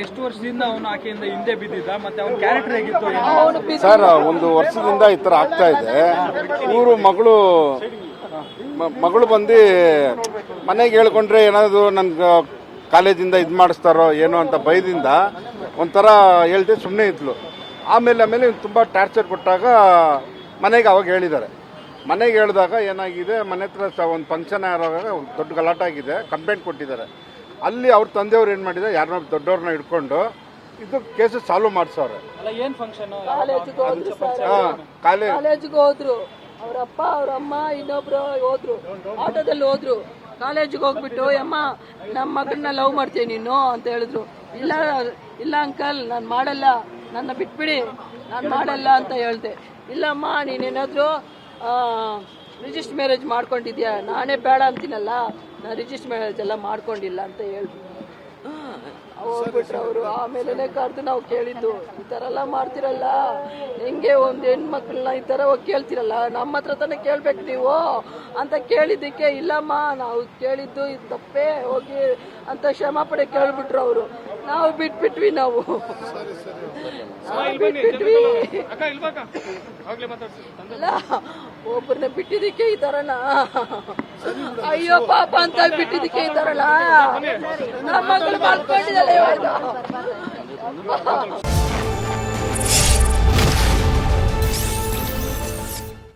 ಎಷ್ಟು ವರ್ಷದಿಂದ ಅವನು ಆಕೆಯಿಂದ ಹಿಂದೆ ಬಿದ್ದಿದ್ದ ಮತ್ತೆ ಅವನ ಕ್ಯಾರೆಕ್ಟರ್ ಹೇಗಿತ್ತು ಸರ್? 1 ವರ್ಷದಿಂದ ಈ ತರ ಆಗ್ತಾ ಇದೆ. ಇವರು ಮಗಳು ಬಂದು ಮನೆಗೆ ಹೇಳ್ಕೊಂಡ್ರೆ ಏನಾದ್ರು ನನ್ಗೆ ಕಾಲೇಜಿಂದ ಇದು ಮಾಡಿಸ್ತಾರೋ ಏನೋ ಅಂತ ಭಯದಿಂದ ಒಂಥರ ಹೇಳ್ದೆ ಸುಮ್ಮನೆ ಇದ್ಲು. ಆಮೇಲೆ ತುಂಬ ಟಾರ್ಚರ್ ಕೊಟ್ಟಾಗ ಮನೆಗೆ ಅವಾಗ ಹೇಳಿದ್ದಾರೆ. ಮನೆಗೆ ಹೇಳಿದಾಗ ಏನಾಗಿದೆ, ಮನೆ ಹತ್ರ ಒಂದು ಫಂಕ್ಷನ್ ಆದಾಗ ಒಂದು ದೊಡ್ಡ ಗಲಾಟೆ ಆಗಿದೆ, ಕಂಪ್ಲೇಂಟ್ ಕೊಟ್ಟಿದ್ದಾರೆ. ಅಲ್ಲಿ ಅವ್ರ ತಂದೆಯವ್ರು ಏನು ಮಾಡಿದ್ದಾರೆ, ಯಾರನ್ನ ದೊಡ್ಡವ್ರನ್ನ ಹಿಡ್ಕೊಂಡು ಇದು ಕೇಸು ಸಾಲ್ವ್ ಮಾಡಿಸೋರೆ. ಕಾಲೇಜಿಗೆ ಹೋದ್ರು, ಅವ್ರ ಅಪ್ಪ ಅವ್ರ ಅಮ್ಮ ಇನ್ನೊಬ್ರು ಹೋದ್ರು, ಆಟೋದಲ್ಲಿ ಹೋದ್ರು. ಕಾಲೇಜಿಗೆ ಹೋಗ್ಬಿಟ್ಟು ಅಮ್ಮ ನಮ್ಮ ಮಗನ್ನ ಲವ್ ಮಾಡ್ತೀನಿ ನೀನು ಅಂತ ಹೇಳಿದ್ರು. ಇಲ್ಲ ಅಂಕಲ್ ನಾನು ಮಾಡಲ್ಲ, ನನ್ನ ಬಿಟ್ಬಿಡಿ, ನಾನು ಮಾಡಲ್ಲ ಅಂತ ಹೇಳ್ದೆ. ಇಲ್ಲಮ್ಮ ನೀನೇನಾದ್ರು ರಿಜಿಸ್ಟರ್ ಮ್ಯಾರೇಜ್ ಮಾಡ್ಕೊಂಡಿದ್ಯಾ, ನಾನೇ ಬೇಡ ಅಂತೀನಲ್ಲ, ನಾನು ರಿಜಿಸ್ಟರ್ ಮ್ಯಾರೇಜ್ ಎಲ್ಲ ಮಾಡ್ಕೊಂಡಿಲ್ಲ ಅಂತ ಹೇಳಿದ್ರು. ಹೋಗ್ಬಿಟ್ರು ಅವರು. ಆಮೇಲೆ ಕರೆದು ನಾವು ಕೇಳಿದ್ದು, ಈ ಥರ ಎಲ್ಲ ಮಾಡ್ತಿರಲ್ಲ, ಹೆಂಗೆ ಒಂದು ಹೆಣ್ಮಕ್ಳನ್ನ ಈ ಥರ ಹೋಗಿ ಕೇಳ್ತಿರಲ್ಲ, ನಮ್ಮ ಹತ್ರ ತಾನೇ ಕೇಳ್ಬೇಕು ನೀವು ಅಂತ ಕೇಳಿದ್ದಕ್ಕೆ, ಇಲ್ಲಮ್ಮ ನಾವು ಕೇಳಿದ್ದು ಇದು ತಪ್ಪೇ, ಹೋಗಿ ಅಂತ ಕ್ಷಮಾಪಣೆ ಕೇಳ್ಬಿಟ್ರು ಅವರು. ನಾವು ಬಿಟ್ಬಿಟ್ವಿ. ನಾವು ಬಿಟ್ಬಿಟ್ವಿ. ಅಲ್ಲ, ಒಬ್ಬರನ್ನ ಬಿಟ್ಟಿದ್ದಕ್ಕೆ ಈ ಥರನ, ಅಯ್ಯೋ ಪಾಪ ಅಂತ ಬಿಟ್ಟಿದ್ದಕ್ಕೆ ಈ ಥರನ ನಮ್ಮ ಮಗಳು ಮಾಡ್ಕೊಂಡಿದ್ದಲ್ಲ ಇವಾಗ.